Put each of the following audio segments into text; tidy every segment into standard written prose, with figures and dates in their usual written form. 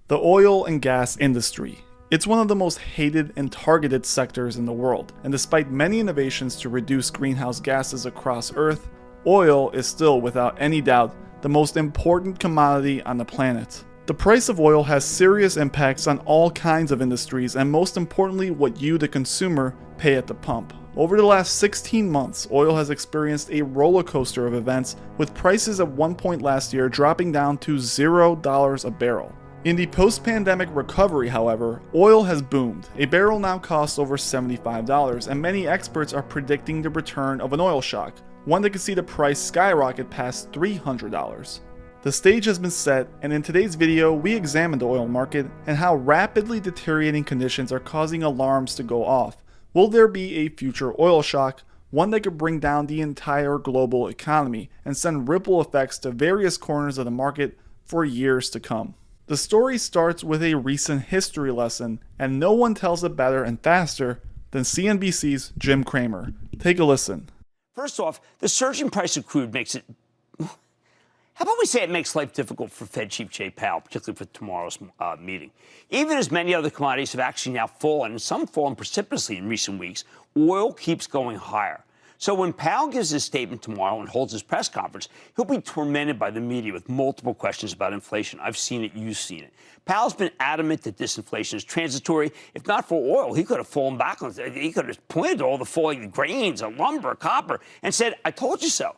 The oil and gas industry. It's one of the most hated and targeted sectors in the world, and despite many innovations to reduce greenhouse gases across Earth, oil is still, without any doubt, the most important commodity on the planet. The price of oil has serious impacts on all kinds of industries, and most importantly, what you, the consumer, pay at the pump. Over the last 16 months, oil has experienced a roller coaster of events, with prices at one point last year dropping down to $0 a barrel. In the post-pandemic recovery, however, oil has boomed. A barrel now costs over $75, and many experts are predicting the return of an oil shock, one that could see the price skyrocket past $300. The stage has been set, and in today's video, we examine the oil market and how rapidly deteriorating conditions are causing alarms to go off. Will there be a future oil shock, one that could bring down the entire global economy and send ripple effects to various corners of the market for years to come? The story starts with a recent history lesson, and no one tells it better and faster than CNBC's Jim Cramer. Take a listen. First off, the surging price of crude makes it... How about we say it makes life difficult for Fed Chief Jay Powell, particularly for tomorrow's meeting. Even as many other commodities have actually now fallen, and some fallen precipitously in recent weeks, oil keeps going higher. So when Powell gives his statement tomorrow and holds his press conference, he'll be tormented by the media with multiple questions about inflation. I've seen it, you've seen it. Powell's been adamant that disinflation is transitory. If not for oil, he could have fallen back on it. He could have pointed to all the falling grains, lumber, copper, and said, I told you so.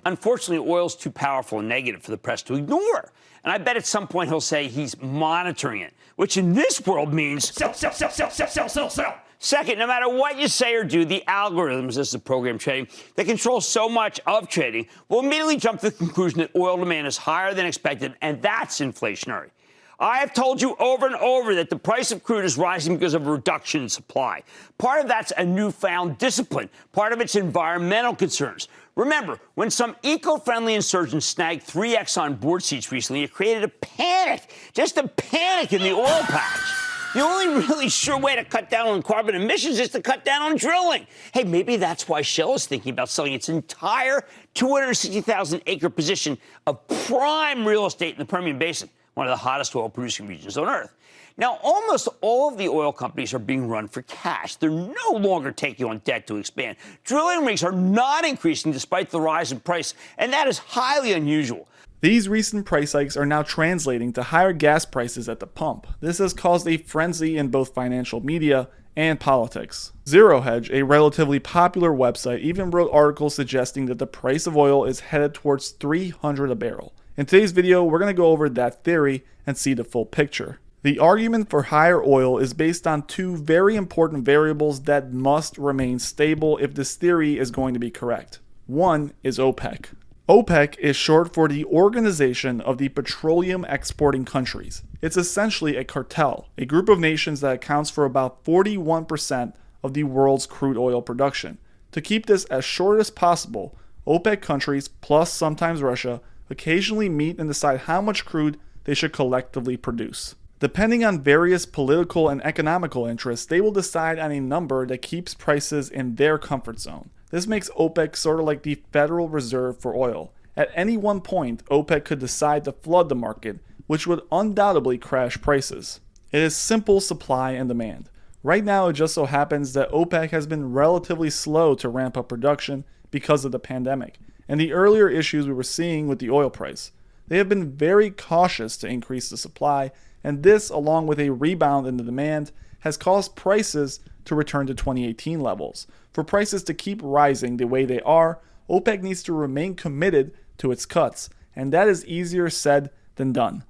Unfortunately, oil's too powerful and negative for the press to ignore. And I bet at some point he'll say he's monitoring it, which in this world means sell, sell, sell, sell, sell, sell, sell, sell. Second, no matter what you say or do, the algorithms, this is the program trading, that control so much of trading, will immediately jump to the conclusion that oil demand is higher than expected, and that's inflationary. I have told you over and over that the price of crude is rising because of a reduction in supply. Part of that's a newfound discipline. Part of it's environmental concerns. Remember, when some eco-friendly insurgents snagged 3 Exxon board seats recently, it created a panic, just a panic in the oil patch. The only really sure way to cut down on carbon emissions is to cut down on drilling. Hey, maybe that's why Shell is thinking about selling its entire 260,000-acre position of prime real estate in the Permian Basin, one of the hottest oil-producing regions on Earth. Now, almost all of the oil companies are being run for cash. They're no longer taking on debt to expand. Drilling rigs are not increasing despite the rise in price, and that is highly unusual. These recent price hikes are now translating to higher gas prices at the pump. This has caused a frenzy in both financial media and politics. Zero Hedge, a relatively popular website, even wrote articles suggesting that the price of oil is headed towards $300 a barrel. In today's video, we're going to go over that theory and see the full picture. The argument for higher oil is based on two very important variables that must remain stable if this theory is going to be correct. One is OPEC. OPEC is short for the Organization of the Petroleum Exporting Countries. It's essentially a cartel, a group of nations that accounts for about 41% of the world's crude oil production. To keep this as short as possible, OPEC countries, plus sometimes Russia, occasionally meet and decide how much crude they should collectively produce. Depending on various political and economical interests, they will decide on a number that keeps prices in their comfort zone. This makes OPEC sort of like the Federal Reserve for oil. At any one point, OPEC could decide to flood the market, which would undoubtedly crash prices. It is simple supply and demand. Right now, it just so happens that OPEC has been relatively slow to ramp up production because of the pandemic and the earlier issues we were seeing with the oil price. They have been very cautious to increase the supply, and this, along with a rebound in the demand, has caused prices to return to 2018 levels. For prices to keep rising the way they are, OPEC needs to remain committed to its cuts, and that is easier said than done.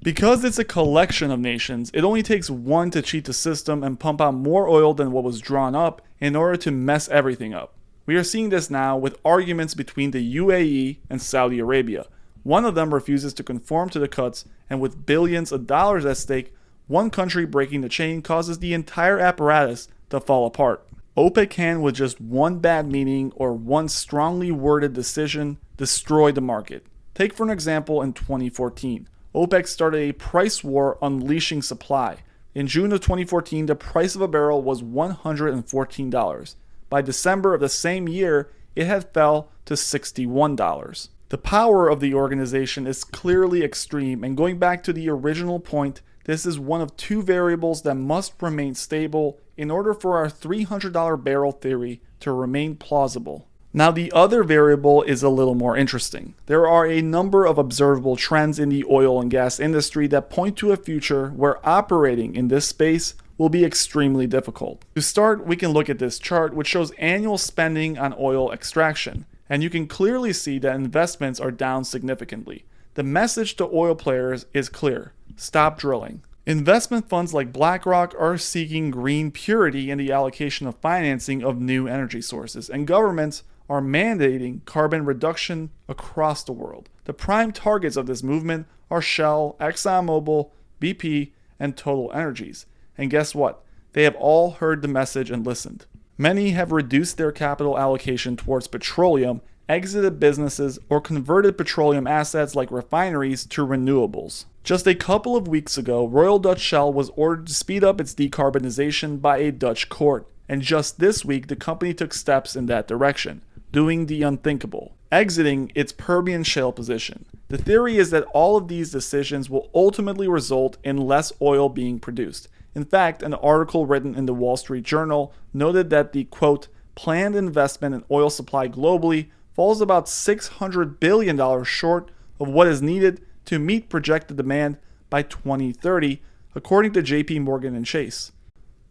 Because it's a collection of nations, it only takes one to cheat the system and pump out more oil than what was drawn up in order to mess everything up. We are seeing this now with arguments between the UAE and Saudi Arabia. One of them refuses to conform to the cuts, and with billions of dollars at stake, one country breaking the chain causes the entire apparatus to fall apart. OPEC can, with just one bad meeting or one strongly worded decision, destroy the market. Take for an example in 2014. OPEC started a price war unleashing supply. In June of 2014, the price of a barrel was $114. By December of the same year, it had fell to $61. The power of the organization is clearly extreme, and going back to the original point, This is one of two variables that must remain stable in order for our $300 barrel theory to remain plausible. Now, the other variable is a little more interesting. There are a number of observable trends in the oil and gas industry that point to a future where operating in this space will be extremely difficult. To start, we can look at this chart, which shows annual spending on oil extraction, and you can clearly see that investments are down significantly. The message to oil players is clear: stop drilling. Investment funds like BlackRock are seeking green purity in the allocation of financing of new energy sources, and governments are mandating carbon reduction across the world. The prime targets of this movement are Shell, ExxonMobil, BP, and Total Energies. And guess what? They have all heard the message and listened. Many have reduced their capital allocation towards petroleum, exited businesses, or converted petroleum assets like refineries to renewables. Just a couple of weeks ago, Royal Dutch Shell was ordered to speed up its decarbonization by a Dutch court. And just this week, the company took steps in that direction, doing the unthinkable, exiting its Permian shale position. The theory is that all of these decisions will ultimately result in less oil being produced. In fact, an article written in the Wall Street Journal noted that the, quote, planned investment in oil supply globally falls about $600 billion short of what is needed to meet projected demand by 2030, according to JP Morgan and Chase.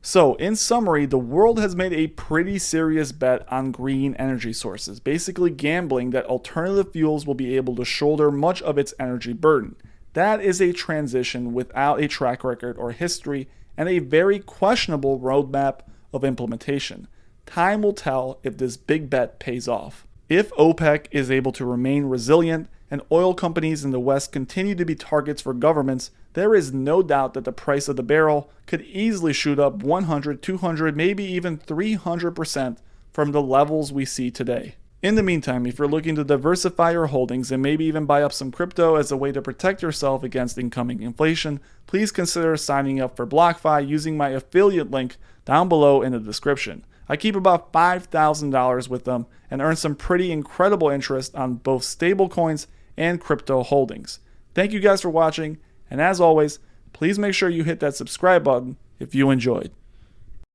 So, in summary, the world has made a pretty serious bet on green energy sources, basically gambling that alternative fuels will be able to shoulder much of its energy burden. That is a transition without a track record or history and a very questionable roadmap of implementation. Time will tell if this big bet pays off. If OPEC is able to remain resilient and oil companies in the West continue to be targets for governments, there is no doubt that the price of the barrel could easily shoot up 100, 200, maybe even 300% from the levels we see today. In the meantime, if you're looking to diversify your holdings and maybe even buy up some crypto as a way to protect yourself against incoming inflation, please consider signing up for BlockFi using my affiliate link down below in the description. I keep about $5,000 with them and earn some pretty incredible interest on both stablecoins and crypto holdings. Thank you guys for watching, and as always, please make sure you hit that subscribe button if you enjoyed.